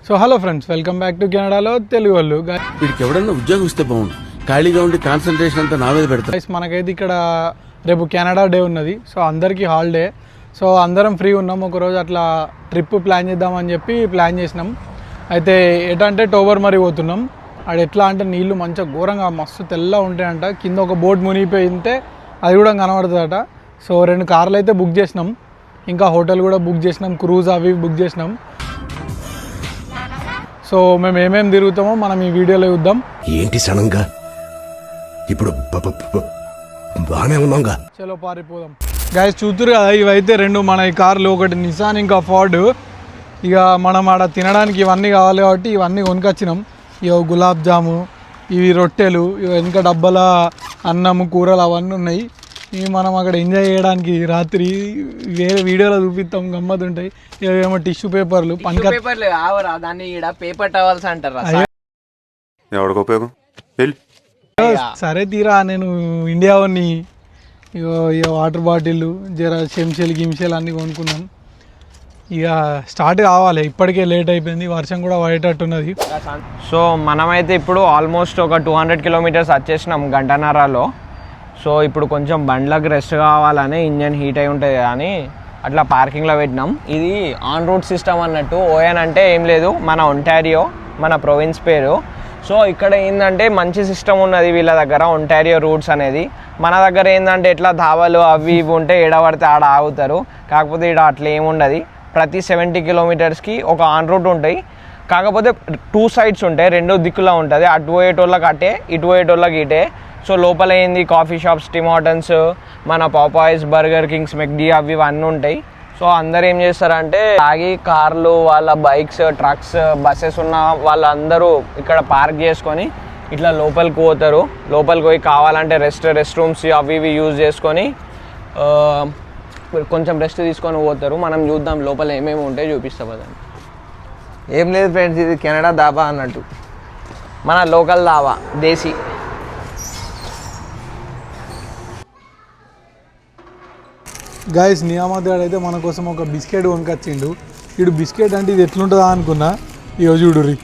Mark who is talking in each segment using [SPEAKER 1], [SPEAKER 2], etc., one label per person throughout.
[SPEAKER 1] So hello friends, welcome back to కెనడాలో తెలుగు వాళ్ళు.
[SPEAKER 2] వీడికి ఎవడన్నా ఉద్యోగం ఇస్తే బాగుండు. ఖాళీగా ఉండి కాన్సన్ట్రేషన్ అంతా నా మీద పెడతారు.
[SPEAKER 1] మనకైతే ఇక్కడ రేపు కెనడా డే ఉన్నది. సో అందరికీ హాలిడే. సో అందరం ఫ్రీ ఉన్నాం. ఒకరోజు అట్లా ట్రిప్ ప్లాన్ చేద్దామని చెప్పి ప్లాన్ చేసినాం. అయితే ఎటంటే టోబర్ మరి పోతున్నాం. అది ఎట్లా అంటే నీళ్ళు మంచిగా ఘోరంగా మస్తు తెల్లగా ఉంటాయంట. కింద ఒక బోట్ మునిగిపోయింటే అది కూడా కనబడుతుందట. సో 2 కార్లు అయితే బుక్ చేసినాం. ఇంకా హోటల్ కూడా బుక్ చేసినాం. క్రూజ్ అవి బుక్ చేసినాం. సో మేము ఏమేమి తిరుగుతామో మనం ఈ వీడియోలో చూద్దాం.
[SPEAKER 3] ఏంటి సడన్గా ఇప్పుడు బాగానే ఉన్నాంగా.
[SPEAKER 1] చలో పారిపోదాం. గైస్ చూతురు కదా, ఇవైతే 2 మన ఈ కార్లు, ఒకటి నిసాన్ ఇంకా ఫోర్డ్. ఇక మనం ఆడ తినడానికి ఇవన్నీ కావాలి కాబట్టి ఇవన్నీ కొనుకొచ్చినాం. ఇక గులాబ్ జాము, ఇవి రొట్టెలు, ఇవి వెనుక డబ్బాల అన్నము కూరలు అవన్నీ ఉన్నాయి. ఇవి మనం అక్కడ ఎంజాయ్ చేయడానికి రాత్రి వేరే వీడియోలో చూపిస్తాం, గమ్మత్ ఉంటాయి. ఏమో టిష్యూ పేపర్లు
[SPEAKER 4] పేపర్లు ఆవరా, దాన్ని పేపర్ టవల్స్ అంటారు.
[SPEAKER 1] సరే తీరా, నేను ఇండియా వాడిని. ఇక వాటర్ బాటిల్, జర చెంచాలు గిమ్షలు అన్నీ కొనుక్కున్నాం. ఇక స్టార్ట్ కావాలి. ఇప్పటికే లేట్ అయిపోయింది, వర్షం కూడా పడేటట్టున్నది.
[SPEAKER 4] సో మనమైతే ఇప్పుడు ఆల్మోస్ట్ ఒక 200 కిలోమీటర్స్ వచ్చేసినాం గంటన్నరలో. సో ఇప్పుడు కొంచెం బండ్లకు రెస్ట్ కావాలని, ఇంజన్ హీట్ అయి ఉంటుంది అని అట్లా పార్కింగ్లో పెట్టినాం. ఇది ఆన్ రూట్ సిస్టమ్ అన్నట్టు. ఓఎన్ అంటే ఏం లేదు, మన ఒంటారియో, మన ప్రొవిన్స్ పేరు. సో ఇక్కడ ఏంటంటే మంచి సిస్టమ్ ఉన్నది వీళ్ళ దగ్గర, ఒంటారియో రూట్స్ అనేది. మన దగ్గర ఏంటంటే ఎట్లా ధాబాలు అవి ఇవి ఉంటే ఏడబడితే ఆడ ఆగుతారు. కాకపోతే ఇక్కడ అట్లా ఏముండదు. ప్రతి 70 కిలోమీటర్స్కి ఒక ఆన్ రూట్ ఉంటాయి. కాకపోతే 2 సైడ్స్ ఉంటాయి, 2 దిక్కులా ఉంటుంది. అటు పోయేటోళ్ళకి అటే, ఇటు పోయేటోళ్ళకి ఇటే. సో లోపల ఏంది కాఫీ షాప్స్, టిమ్ హార్టన్స్, మన పాపాయ్స్, బర్గర్ కింగ్స్, మెక్డీ అవి ఇవన్నీ ఉంటాయి. సో అందరు ఏం చేస్తారంటే ఆగి కార్లు, వాళ్ళ బైక్స్, ట్రక్స్, బస్సెస్ ఉన్న వాళ్ళందరూ ఇక్కడ పార్క్ చేసుకొని ఇట్లా లోపలికి పోతారు. లోపలికి పోయి కావాలంటే రెస్ట్ రూమ్స్ అవి ఇవి యూజ్ చేసుకొని కొంచెం రెస్ట్ తీసుకొని పోతారు. మనం చూద్దాం లోపల ఏమేమి ఉంటాయి, చూపిస్తాం అదండి. ఏం లేదు ఫ్రెండ్స్, ఇది కెనడా దాబా అన్నట్టు, మన లోకల్ దాబా, దేశీ.
[SPEAKER 1] గైస్ నియామత్ అయితే మన కోసం ఒక బిస్కెట్ కొనుకొచ్చిండు. ఇడు బిస్కెట్ అంటే ఇది ఎట్లుంటుందా అనుకున్నా. ఇగో చూడుర్రి,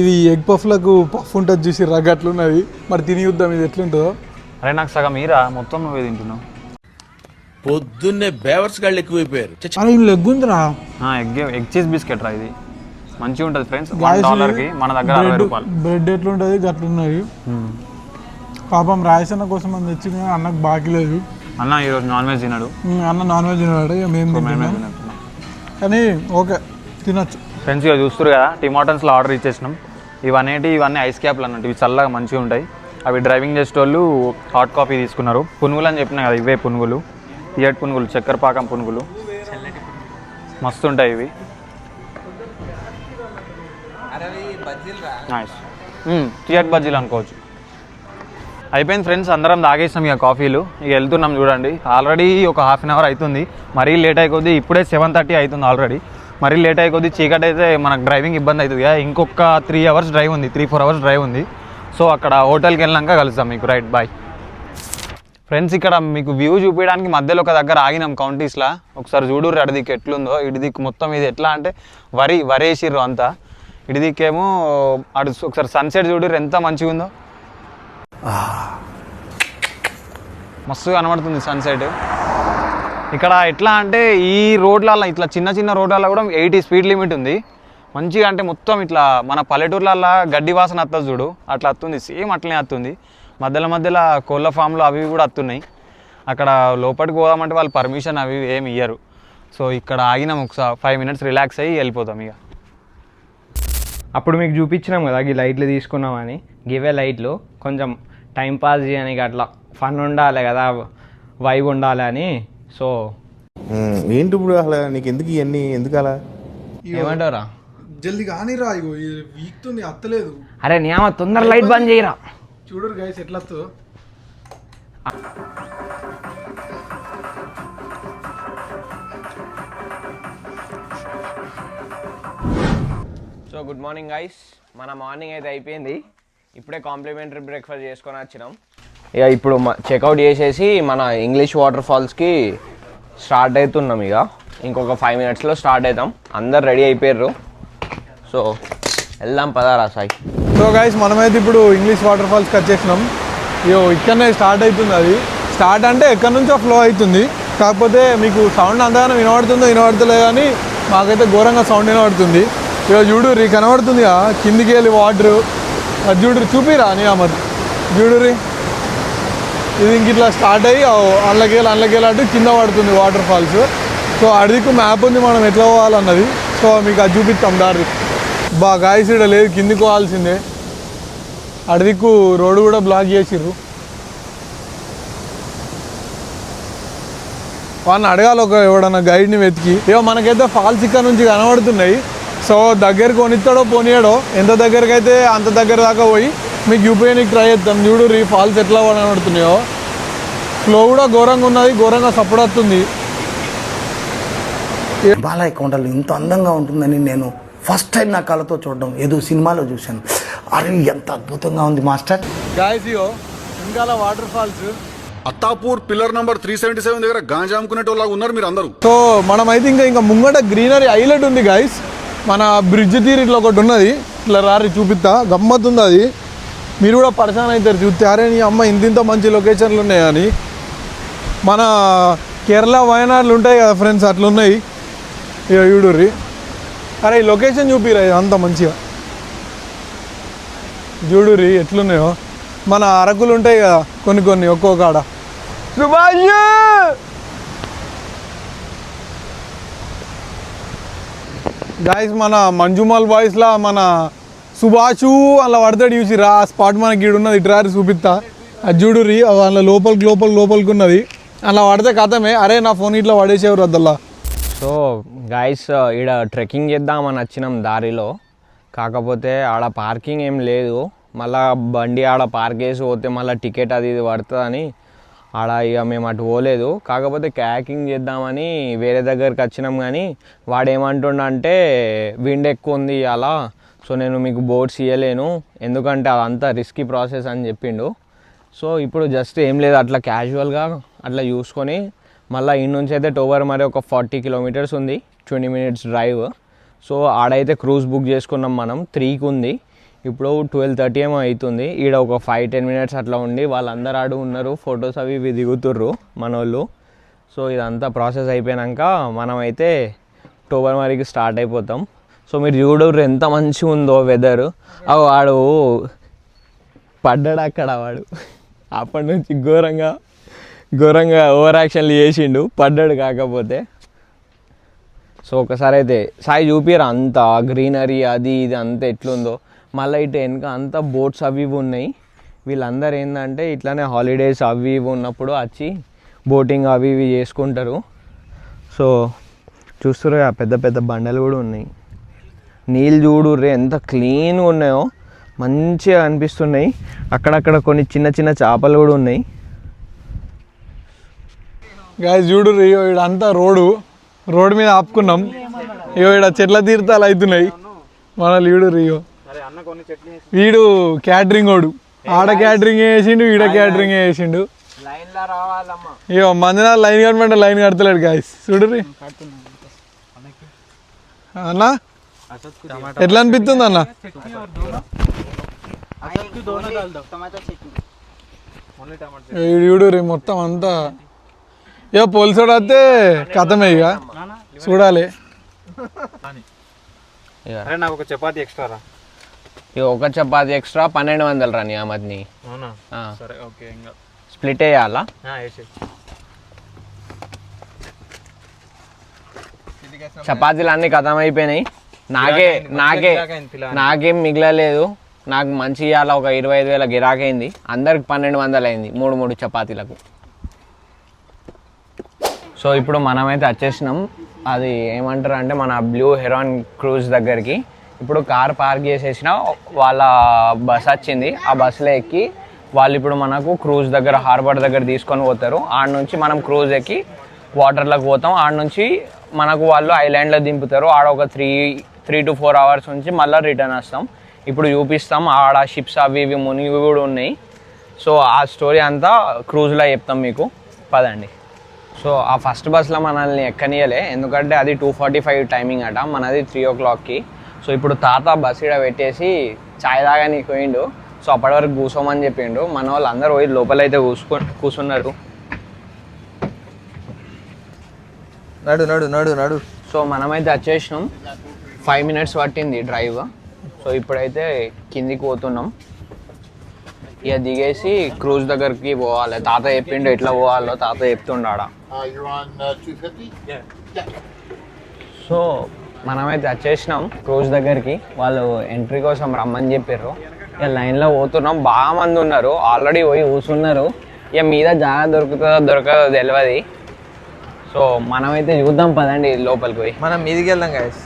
[SPEAKER 1] ఇది ఎగ్ పఫ్లకు పఫ్ ఉంటుంది చూసి రగ్గ అట్లున్నది. మరి తిని చూద్దాం ఇది ఎట్లుంటుందో.
[SPEAKER 5] అరే నాకు సగం ఈరా, మొత్తం నువ్వే తింటున్నావు.
[SPEAKER 2] పొద్దున్నే బేవర్స్ గాళ్ళు ఎక్కువైపోయారు.
[SPEAKER 1] అరే ఇది లెగ్ ఉందిరా.
[SPEAKER 5] ఎగ్ చీజ్ బిస్కెట్ రా, ఇది మంచిగా ఉంటుంది ఫ్రెండ్స్. $1 మన దగ్గర $60.
[SPEAKER 1] బ్రెడ్ ఎట్లుంటుంది గట్లున్నది. పాపం రాయసన్న కోసం అని తెచ్చింది, అన్నకు బాకీ లేదు.
[SPEAKER 5] అన్న ఈరోజు నాన్ వెజ్ తిన్నాడు.
[SPEAKER 1] అన్న నాన్ వెజ్ తిన్నాడు, మేము కానీ ఓకే తినొచ్చు.
[SPEAKER 5] ఫ్రెండ్స్ ఇక చూస్తారు కదా, టిమ్ హార్టన్స్లో ఆర్డర్ ఇచ్చేసినాం. ఇవన్నీ ఐస్ క్యాప్లు అన్నట్టు. ఇవి చల్లగా మంచిగా ఉంటాయి. అవి డ్రైవింగ్ చేసేటోళ్ళు హాట్ కాఫీ తీసుకున్నారు. పునుగులు అని చెప్పినా కదా, ఇవే పునుగులు, తీయటి పునుగులు, చక్కెర పాకం పునుగులు, మస్తు ఉంటాయి ఇవి. తీయటి బజ్జీలు అనుకోవచ్చు. అయిపోయింది ఫ్రెండ్స్, అందరం తాగేసాం ఇక కాఫీలు. ఇక వెళ్తున్నాం చూడండి. ఆల్రెడీ ఒక ½ అన్ అవర్ అవుతుంది. మరీ లేట్ అయిపోద్ది. ఇప్పుడే 7:30 అవుతుంది ఆల్రెడీ. మరీ లేట్ అయిపోద్ది. చీకటి అయితే మనకు డ్రైవింగ్ ఇబ్బంది అవుతుంది. ఇంకొక 3 అవర్స్ డ్రైవ్ ఉంది, 3-4 అవర్స్ డ్రైవ్ ఉంది. సో అక్కడ హోటల్కి వెళ్ళాక కలుస్తాం మీకు. Right, bye friends. ఇక్కడ మీకు వ్యూ చూపించడానికి మధ్యలో ఒక దగ్గర ఆగినాం కౌంటీస్లా. ఒకసారి చూడుర్రి అటు దిక్కు ఎట్లుందో. ఇటు దిక్కు మొత్తం ఇది ఎట్లా అంటే వరేసిర్రు అంతా. ఇటు దిక్కేమో అటు ఒకసారి సన్సెట్ చూడుర్రి ఎంత మంచిగా ఉందో. మస్తు కనబడుతుంది సన్సెట్. ఇక్కడ ఎట్లా అంటే ఈ రోడ్లలో ఇట్లా చిన్న రోడ్లలో కూడా 80 స్పీడ్ లిమిట్ ఉంది. మంచిగా అంటే మొత్తం ఇట్లా మన పల్లెటూర్లలో గడ్డి వాసన వస్తుంది చూడు, అట్లా వస్తుంది. సేమ్ అట్లనే వస్తుంది. మధ్యలో కోళ్ళ ఫామ్లు అవి కూడా వస్తున్నాయి. అక్కడ లోపలికి పోదామంటే వాళ్ళు పర్మిషన్ అవి ఏమి ఇయ్యరు. సో ఇక్కడ ఆగినాం ఒకసారి 5 మినిట్స్ రిలాక్స్ అయ్యి వెళ్ళిపోతాం ఇక.
[SPEAKER 4] అప్పుడు మీకు చూపించినాం కదా ఈ లైట్లు తీసుకున్నామని. గివే లైట్లు కొంచెం టైం పాస్ చేయడానికి, అట్లా ఫన్ ఉండాలి కదా, వైబ్ ఉండాలి అని. సో
[SPEAKER 3] ఏంటి ఇప్పుడు అసలు నీకు ఎందుకు ఇవన్నీ, ఎందుకు అలా
[SPEAKER 4] ఏమంటారా?
[SPEAKER 1] జల్దీ కానీ రా, ఇగో వీక్తుంది, అత్తలేదు.
[SPEAKER 4] అరే నియామ తొందర లైట్ బంద్ చేయరా.
[SPEAKER 1] చూడరు గైస్ ఎట్లా వస్తుందో.
[SPEAKER 4] సో గుడ్ మార్నింగ్ గైస్, మన మార్నింగ్ అయితే అయిపోయింది. ఇప్పుడే కాంప్లిమెంటరీ బ్రేక్ఫాస్ట్ చేసుకొని వచ్చినాం. ఇక ఇప్పుడు చెక్అవుట్ చేసేసి మన ఇంగ్లీష్ వాటర్ ఫాల్స్కి స్టార్ట్ అవుతున్నాం. ఇక ఇంకొక 5 మినిట్స్లో స్టార్ట్ అవుతాం. అందరు రెడీ అయిపోయారు. సో వెళ్దాం పదారా సాయి.
[SPEAKER 1] సో గైస్ మనమైతే ఇప్పుడు ఇంగ్లీష్ వాటర్ ఫాల్స్కి వచ్చేసినాం. ఇక్కడనే స్టార్ట్ అవుతుంది. అది స్టార్ట్ అంటే ఎక్కడి నుంచో ఫ్లో అవుతుంది. కాకపోతే మీకు సౌండ్ అంతగానో వినబడుతలే కానీ మాకైతే ఘోరంగా సౌండ్ వినబడుతుంది. చూడుర్రి కనబడుతుంది కిందికి వెళ్ళి వాటర్. అది చూడుర్రి చూపిరా నీ అమ్మది చూడుర్రి. ఇది ఇంక ఇట్లా స్టార్ట్ అయ్యి అల్లకెళ్ళి అటు కింద పడుతుంది వాటర్ ఫాల్స్. సో అడిదికు మ్యాప్ ఉంది మనం ఎట్లా పోవాలన్నది. సో మీకు అది చూపిస్తాం దారి. గాయస్ ఇక్కడ లేదు, కిందికి పోవాల్సిందే. అడిదికు రోడ్డు కూడా బ్లాక్ చేసిర్రు. వాళ్ళని అడగాలి ఎవడన్నా గైడ్ని వెతికి. మనకైతే ఫాల్స్ ఇక్కడ నుంచి కనబడుతున్నాయి. సో దగ్గరికి కొనిస్తాడో పోనీయాడో, ఎంత దగ్గరికి అయితే అంత దగ్గర దాకా పోయి మీకు చూపించడానికి ట్రై చేద్దాం. చూడు ఈ ఫాల్స్ ఎట్లా కనబడుతున్నాయో. ఫ్లో కూడా ఘోరంగా ఉన్నది, ఘోరంగా సపోర్ట్ వస్తుంది.
[SPEAKER 6] బాలయ్య కొండలు ఇంత అందంగా ఉంటుందని నేను ఫస్ట్ టైం నా కళ్ళతో చూడడం ఏదో సినిమాలో చూశాను. అరే ఎంత అద్భుతంగా ఉంది మాస్టర్.
[SPEAKER 1] గాయస్ ఇంకా waterfalls
[SPEAKER 7] Attapur pillar number 377 దగ్గర గాంజా అమ్ముకునేటోళ్ళగా ఉన్నారు మీరు అందరూ.
[SPEAKER 1] సో మనమైతే ఇంకా ముంగట గ్రీనరీ హైలైట్ ఉంది గాయస్. మన బ్రిడ్జ్ తీరు ఇట్లా ఒకటి ఉన్నది, ఇట్లా రారి చూపిస్తా, గమ్మత్ ఉంది అది. మీరు కూడా పరిచయం అవుతారు చూస్తే, అరే నీ అమ్మ ఇంత మంచి లొకేషన్లు ఉన్నాయని. మన కేరళ వయనాడులు ఉంటాయి కదా ఫ్రెండ్స్, అట్లా ఉన్నాయి. ఇక చూడుర్రి. అరే ఈ లొకేషన్ చూపిరా అంత మంచిగా. చూడుర్రి ఎట్లున్నాయో. మన అరకులు ఉంటాయి కదా కొన్ని ఒక్కో కాడ. గాయస్ మన మంజుమాల్ బాయ్స్లా మన సుభాషు అలా పడతాడు చూసిరా. ఆ స్పాట్ మనకి ఇక్కడ ఉన్నది, ఇట్రారి చూపిస్తా. అది చూడుర్రి అలా లోపలికి ఉన్నది. అలా పడితే కథమే. అరే నా ఫోన్ ఇట్లా పడేసేవారు అద్దల్లా.
[SPEAKER 4] సో గాయస్ ఈడ ట్రెక్కింగ్ చేద్దామని వచ్చినాం దారిలో. కాకపోతే ఆడ పార్కింగ్ ఏం లేదు. మళ్ళీ బండి ఆడ పార్క్ చేసి పోతే మళ్ళీ టికెట్ అది ఇది పడుతుందని ఆడ ఇక మేము అటు పోలేదు. కాకపోతే క్యాకింగ్ చేద్దామని వేరే దగ్గరికి వచ్చినాం. కానీ వాడు ఏమంటుండంటే విండ్ ఎక్కువ ఉంది అలా, సో నేను మీకు బోట్స్ ఇవ్వలేను ఎందుకంటే అదంతా రిస్కీ ప్రాసెస్ అని చెప్పిండు. సో ఇప్పుడు జస్ట్ ఏం లేదు, అట్లా క్యాజువల్గా అట్లా చూసుకొని మళ్ళీ ఇన్ నుంచి అయితే టోవర్ మరి ఒక 40 కిలోమీటర్స్ ఉంది, 20 minutes డ్రైవ్. సో ఆడైతే క్రూజ్ బుక్ చేసుకున్నాం మనం. 3కి ఉంది, ఇప్పుడు 12:30 ఏమో అవుతుంది. ఈడ ఒక 5-10 minutes అట్లా ఉండి వాళ్ళందరూ ఆడు ఉన్నారు, ఫొటోస్ అవి ఇవి దిగుతుర్రు మన వాళ్ళు. సో ఇదంతా ప్రాసెస్ అయిపోయాక మనమైతే టోవర్ మరికి స్టార్ట్ అయిపోతాం. సో మీరు చూడరు ఎంత మంచిగా ఉందో వెదర్. వాడు పడ్డాడు అక్కడ, వాడు అప్పటి నుంచి ఘోరంగా ఓవర్ యాక్షన్లు చేసిండు, పడ్డాడు. కాకపోతే సో ఒకసారి అయితే సాయి చూపిరా అంతా గ్రీనరీ అది ఇది అంతా ఎట్లుందో. మళ్ళీ ఇటు వెనుక అంతా బోట్స్ అవి ఇవి ఉన్నాయి. వీళ్ళందరూ ఏంటంటే ఇట్లానే హాలిడేస్ అవి ఇవి ఉన్నప్పుడు వచ్చి బోటింగ్ అవి ఇవి చేసుకుంటారు. సో చూస్తున్నారు పెద్ద పెద్ద బండలు కూడా ఉన్నాయి. నీళ్ళు చూడుర్రే ఎంత క్లీన్గా ఉన్నాయో, మంచిగా అనిపిస్తున్నాయి. అక్కడక్కడ కొన్ని చిన్న చిన్న చేపలు కూడా ఉన్నాయి.
[SPEAKER 1] గాయస్ చూడుర్రి ఇడంతా రోడ్డు మీద ఆపుకున్నాం. ఇక్కడ చెట్ల తీర్థాలు అవుతున్నాయి. మనల్ని చూడుర్రి. వీడు క్యాటరింగ్ వాడు, ఆడ క్యాటరింగ్ వేసిండు, ఈడ క్యాటరింగ్ వేసిండు. మందినా లైన్ కట్టమంటే లైన్ కడతలేడు. గాయస్ చూడుర్రి. అన్న ఎట్లా అనిపిస్తుంది అన్న? చూడుర్రి మొత్తం అంతా. ఇక పోలీసుడు వస్తే కథమే ఇక చూడాలి.
[SPEAKER 5] నాకు ఒక చపాతీ ఎక్స్ట్రా రా.
[SPEAKER 4] ఒక చపాతీ ఎక్స్ట్రా 1200 రా నియామత్ని.
[SPEAKER 5] సరే ఓకే, ఇంకా
[SPEAKER 4] స్ప్లిట్ వేయాలా? చపాతీలు అన్నీ ఖతం అయిపోయినాయి. నాకేం మిగలలేదు. నాకు మంచి ఇవాళ ఒక 25,000 గిరాకైంది. అందరికి 1200 అయింది 3 చపాతీలకు. సో ఇప్పుడు మనమైతే వచ్చేసినాం. అది ఏమంటారు అంటే మన బ్లూ హెరాన్ క్రూజ్ దగ్గరికి. ఇప్పుడు కార్ పార్క్ చేసేసిన వాళ్ళ బస్ వచ్చింది. ఆ బస్సులో ఎక్కి వాళ్ళు ఇప్పుడు మనకు క్రూజ్ దగ్గర హార్బర్ దగ్గర తీసుకొని పోతారు. ఆడ నుంచి మనం క్రూజ్ ఎక్కి వాటర్లోకి పోతాం. ఆడ నుంచి మనకు వాళ్ళు ఐలాండ్లో దింపుతారు. ఆడ ఒక 3 to 4 hours నుంచి మళ్ళీ రిటర్న్ వస్తాం. ఇప్పుడు చూపిస్తాం. ఆడ షిప్స్ అవి ఇవి మునిగి కూడా ఉన్నాయి. సో ఆ స్టోరీ అంతా క్రూజ్లో చెప్తాం మీకు, పదండి. సో ఆ ఫస్ట్ బస్లో మనల్ని ఎక్కనియలే, ఎందుకంటే అది 2:45 టైమింగ్ అట, మనది 3 o'clockకి. సో ఇప్పుడు తాత బస్ ఇక్కడ పెట్టేసి చాయ్ తాగానికి పోయిండు. సో అప్పటి వరకు కూర్చోమని చెప్పిండు. మన వాళ్ళు అందరూ పోయి లోపలైతే కూర్చున్నారు.
[SPEAKER 8] నడు నడు నడు నడు.
[SPEAKER 4] సో మనమైతే వచ్చేసినాం. 5 minutes పట్టింది డ్రైవ్. సో ఇప్పుడైతే కిందికి పోతున్నాం. ఇక దిగేసి క్రూజ్ దగ్గరికి పోవాలి. తాత చెప్పిండు ఎట్లా పోవాలో తాత చెప్తుండాడ. సో మనమైతే వచ్చేసినాం క్రూజ్ దగ్గరికి. వాళ్ళు ఎంట్రీ కోసం రమ్మని చెప్పారు. ఇక లైన్లో పోతున్నాం. బాగా మంది ఉన్నారు, ఆల్రెడీ పోయి కూర్చున్నారు. ఇక మీద జాగా దొరుకుతుందో దొరకదో తెలియదు. సో మనమైతే చూద్దాం పదండి లోపలికి పోయి.
[SPEAKER 8] మనం మీదికి వెళ్దాం గైస్.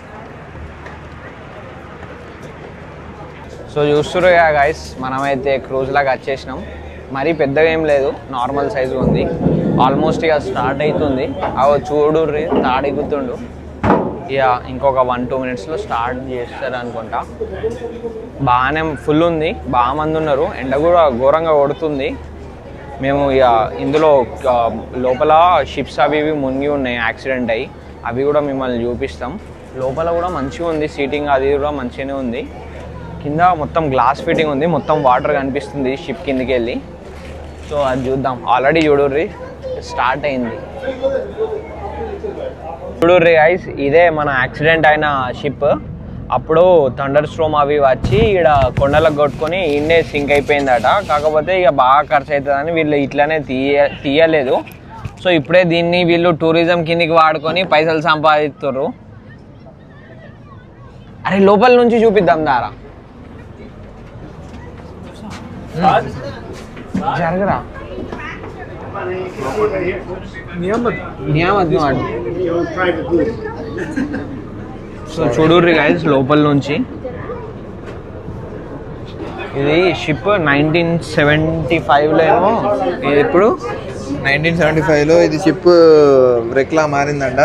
[SPEAKER 4] సో చూస్తున్నారు కదా గైస్, మనమైతే క్రూజ్ లాగా వచ్చేసినాం. మరీ పెద్దగా ఏం లేదు, నార్మల్ సైజు ఉంది. ఆల్మోస్ట్ ఇక స్టార్ట్ అవుతుంది. అవి చూడు తాడెక్కుతుండు. ఇక ఇంకొక 1-2 minutesలో స్టార్ట్ చేస్తారు అనుకుంటా. బాగానే ఫుల్ ఉంది, బాగా మంది ఉన్నారు. ఎండ కూడా ఘోరంగా కొడుతుంది. మేము ఇక ఇందులో లోపల షిప్స్ అవి ఇవి మునిగి ఉన్నాయి, యాక్సిడెంట్ అయ్యి. అవి కూడా మిమ్మల్ని చూపిస్తాం. లోపల కూడా మంచిగా ఉంది, సీటింగ్ అది కూడా మంచిగానే ఉంది. కింద మొత్తం గ్లాస్ ఫిట్టింగ్ ఉంది, మొత్తం వాటర్ కనిపిస్తుంది షిప్ కిందికి వెళ్ళి. సో అది చూద్దాం. ఆల్రెడీ చూడుర్రి స్టార్ట్ అయింది. చూడుర్రి గైస్, ఇదే మన యాక్సిడెంట్ అయిన షిప్. అప్పుడు థండర్ స్ట్రోమ్ అవి వచ్చి ఇక్కడ కొండలకు కొట్టుకొని ఇండే సింక్ అయిపోయిందట. కాకపోతే ఇక బాగా ఖర్చు అవుతుందని వీళ్ళు ఇట్లానే తీయలేదు. సో ఇప్పుడే దీన్ని వీళ్ళు టూరిజం కిందికి వాడుకొని పైసలు సంపాదిస్తారు. అరే లోపల నుంచి చూపిద్దాం దారా, జరగరా సో చూడుర్రి గైస్ లోపల నుంచి. ఇది షిప్ 1975లో ఏమో, ఇది ఇప్పుడు
[SPEAKER 8] 1975లో ఇది షిప్ రెక్లా మారిందంట.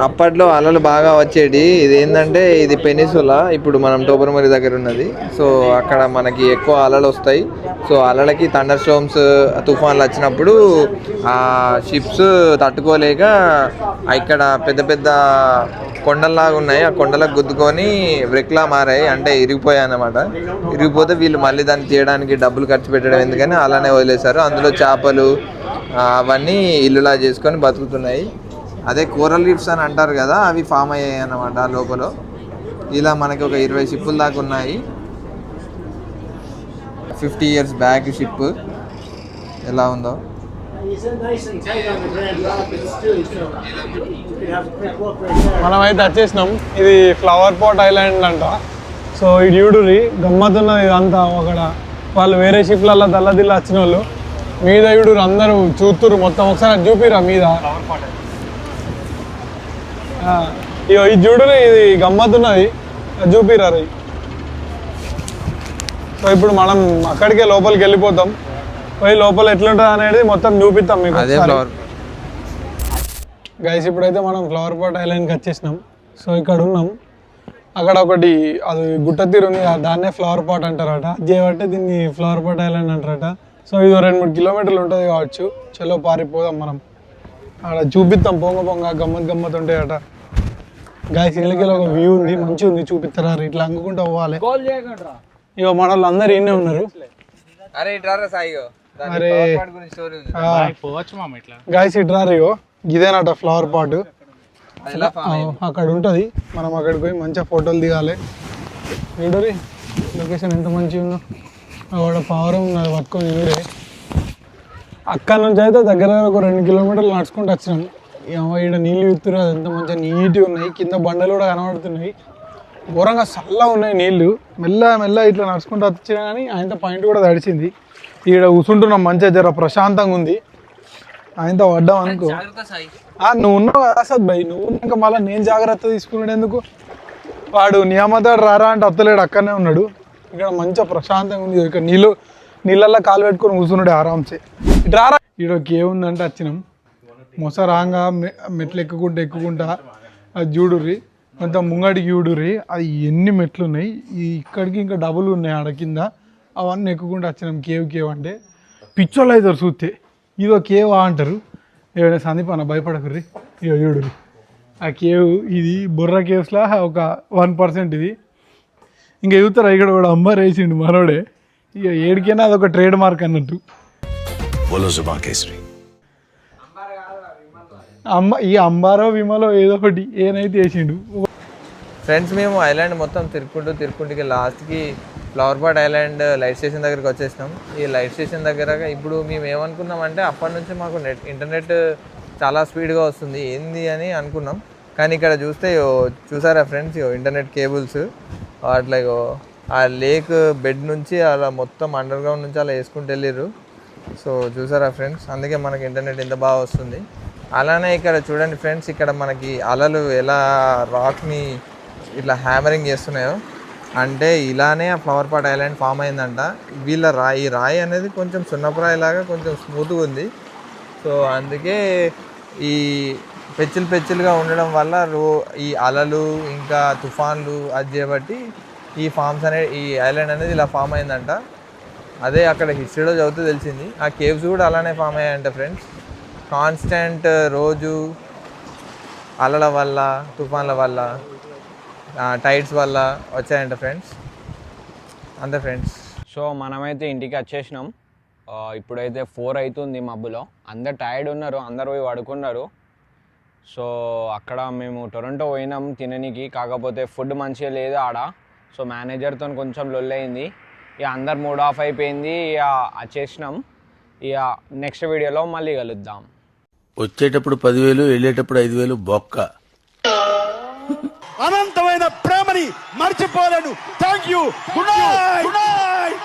[SPEAKER 8] అప్పట్లో అలలు బాగా వచ్చేటి. ఇది ఏంటంటే ఇది పెనిసులా, ఇప్పుడు మనం టోబర్మరి దగ్గర ఉన్నది. సో అక్కడ మనకి ఎక్కువ అలలు వస్తాయి. సో అలలకి థండర్ స్టోమ్స్ తుఫాన్లు వచ్చినప్పుడు ఆ షిప్స్ తట్టుకోలేక ఇక్కడ పెద్ద పెద్ద కొండల్లాగా ఉన్నాయి, ఆ కొండలకు గుద్దుకొని వ్రెక్లా మారాయి, అంటే ఇరిగిపోయాయి అన్నమాట. ఇరిగిపోతే వీళ్ళు మళ్ళీ దాన్ని తీయడానికి డబ్బులు ఖర్చు పెట్టడం ఎందుకని అలానే వదిలేశారు. అందులో చేపలు అవన్నీ ఇల్లులా చేసుకొని బతుకుతున్నాయి. అదే కోరల్ రీఫ్స్ అని అంటారు కదా, అవి ఫామ్ అయ్యాయి అన్నమాట లోపల. ఇలా మనకి ఒక 20 షిప్పుల దాకా ఉన్నాయి. 50 years బ్యాక్ షిప్ ఎలా ఉందో.
[SPEAKER 1] మనమైతే వచ్చేసినాం. ఇది ఫ్లవర్ పాట్ ఐలాండ్ అంట. సో ఇది చూడుర్రి గమ్మత్తున్నది ఇదంతా. అక్కడ వాళ్ళు వేరే షిప్లలో దల్లదిల్ల వచ్చిన వాళ్ళు మీద చూడురు అందరూ చూస్తురు మొత్తం. ఒకసారి చూపిరా మీద. ఇగో ఇది చూడురు, ఇది గమ్మత్తున్నది, చూపిరా. సో ఇప్పుడు మనం అక్కడికే లోపలికి వెళ్ళిపోతాం. పోయి లోపల ఎట్లుంటుంది అనేది మొత్తం చూపిస్తాం మీకు.
[SPEAKER 8] అదే ఫ్లవర్
[SPEAKER 1] గైస్ ఇప్పుడైతే మనం ఫ్లవర్ పాట్ ఐలాండ్కి వచ్చేసినాం. సో ఇక్కడ ఉన్నాం. అక్కడ ఒకటి అది గుట్ట తీరు ఉంది, దాన్నే ఫ్లవర్ పాట్ అంటారట. అది చేయబట్టే దీన్ని ఫ్లవర్ పాట్ ఐలాండ్ అంటారట. సో ఇది 2-3 kilometers ఉంటుంది కావచ్చు. చలో పారిపోదాం మనం. అక్కడ చూపిస్తాం పొంగ గమ్మత్ ఉంటాయట. గాయస్ ఇళ్ళకి ఒక వ్యూ ఉంది, మంచిగా ఉంది, చూపిస్తారా. ఇట్లా అంగుకుంటూ పోవాలి. ఇక మన వాళ్ళు అందరు ఈయనే ఉన్నారు.
[SPEAKER 8] అరే
[SPEAKER 1] గాయస్ ఇట్రా రియో, ఇదేనట ఫ్లవర్ పాట్. అక్కడ ఉంటుంది. మనం అక్కడికి పోయి మంచిగా ఫోటోలు దిగాలి. ఏంటోరి లొకేషన్ ఎంత మంచిగా ఉందో. అక్కడ పవర్ ఉన్నది పట్టుకొని వీడే. అక్కడ నుంచి అయితే దగ్గర ఒక 2 kilometers నడుచుకుంటూ వచ్చినాం. ఇక్కడ నీళ్ళు విత్తురు, అది ఎంత మంచిగా నీట్గా ఉన్నాయి. కింద బండలు కూడా కనబడుతున్నాయి. ఘోరంగా చల్లగా ఉన్నాయి నీళ్ళు. మెల్ల ఇట్లా నడుచుకుంటూ వచ్చినా కానీ ఆయనతో పాయింట్ కూడా తడిచింది. ఇక్కడ కూర్చుంటున్నాం మంచిగా, జర ప్రశాంతంగా ఉంది. ఆయనతో పడ్డాం అనుకో. నువ్వు ఉన్నావు కదా అసద్ భయ్, నువ్వు ఉన్నాక మళ్ళీ నేను జాగ్రత్త తీసుకున్నాడు ఎందుకు. వాడు నియామతాడు రారా అంటే అత్తలేడు, అక్కడనే ఉన్నాడు. ఇక్కడ మంచిగా ప్రశాంతంగా ఉంది. ఇక్కడ నీళ్ళల్లో కాలు పెట్టుకొని కూర్చున్నాడు ఆరాంసే. ఇటు రారా. ఇక్కడ కేవ్ ఉందంటే వచ్చినాం. మొసరాంగా మెట్లు ఎక్కుకుంటా అది చూడుర్రి. కొంత ముంగడికి చూడుర్రి, అది ఎన్ని మెట్లు ఉన్నాయి. ఇక్కడికి ఇంకా డబుల్ ఉన్నాయి ఆడ కింద. అవన్నీ ఎక్కుకుంటూ వచ్చినాం. కేవ్ అంటే పిచ్చోళ్ళు అవుతారు చూస్తే. ఇదో కేవ్ అంటారు. ఏమైనా సందీప్ అన్న భయపడకుర్రి. ఇక చూడుర్రి ఆ కేవ్ ఇది బుర్రా కేవ్స్లా ఒక 1% ఇది. ఇంకా చూస్తారా ఇక్కడ కూడా అంబార్ వేసిండు మనోడే. ఇక ఏడికైనా అదొక ట్రేడ్ మార్క్ అన్నట్టు. ఈ అంబారో విమలో ఏదో ఒకటి ఏనైతే వేసిండు.
[SPEAKER 8] ఫ్రెండ్స్ మేము ఐలాండ్ మొత్తం తిరుక్కుంటూ లాస్ట్కి flower pot island light station దగ్గరికి వచ్చేసినాం. ఈ లైట్ స్టేషన్ దగ్గర ఇప్పుడు మేము ఏమనుకున్నామంటే అప్పటి నుంచి మాకు ఇంటర్నెట్ చాలా స్పీడ్గా వస్తుంది ఏంది అని అనుకున్నాం. కానీ ఇక్కడ చూస్తే చూసారా ఫ్రెండ్స్ ఇంటర్నెట్ కేబుల్స్ అట్లా ఆ లేక్ బెడ్ నుంచి అలా మొత్తం అండర్ గ్రౌండ్ నుంచి అలా వేసుకుంటూ వెళ్ళారు. సో చూసారా ఫ్రెండ్స్, అందుకే మనకి ఇంటర్నెట్ ఇంత బాగా వస్తుంది. అలానే ఇక్కడ చూడండి ఫ్రెండ్స్, ఇక్కడ మనకి అలలు ఎలా రాక్ని ఇట్లా హ్యామరింగ్ చేస్తున్నాయో, అంటే ఇలానే ఆ ఫ్లవర్ పాట్ ఐలాండ్ ఫామ్ అయిందంట. వీళ్ళ ఈ రాయి అనేది కొంచెం సున్నప్రాయిలాగా కొంచెం స్మూత్గా ఉంది. సో అందుకే ఈ పెచ్చులుగా ఉండడం వల్ల ఈ అలలు ఇంకా తుఫాన్లు అది చేయబట్టి ఈ ఐలాండ్ అనేది ఇలా ఫామ్ అయిందంట. అదే అక్కడ హిస్టరీలో చదివితే తెలిసింది. ఆ కేవ్స్ కూడా అలానే ఫామ్ అయ్యాయంట ఫ్రెండ్స్. కాన్స్టెంట్ రోజు అలల వల్ల, తుఫాన్ల వల్ల, టైడ్స్ వల్ల వచ్చాయంట ఫ్రెండ్స్. అంతే ఫ్రెండ్స్.
[SPEAKER 4] సో మనమైతే ఇంటికి వచ్చేసినాం. ఇప్పుడైతే 4 అవుతుంది మబ్బులో. అందరు టైర్డ్ ఉన్నారు, అందరు పోయి పడుకున్నారు. సో అక్కడ మేము టొరంటో పోయినాం తిననీకి, కాకపోతే ఫుడ్ మంచిగా లేదు ఆడ. సో మేనేజర్తో కొంచెం లొల్లయింది. ఇక అందరు మూడ్ ఆఫ్ అయిపోయింది. ఇక వచ్చేసినాం. ఇక నెక్స్ట్ వీడియోలో మళ్ళీ కలుద్దాం.
[SPEAKER 2] వచ్చేటప్పుడు 10,000 వెళ్ళేటప్పుడు 5,000 బొక్క.
[SPEAKER 7] అనంతమైన ప్రేమని మర్చిపోలేను. Thank you. Good night.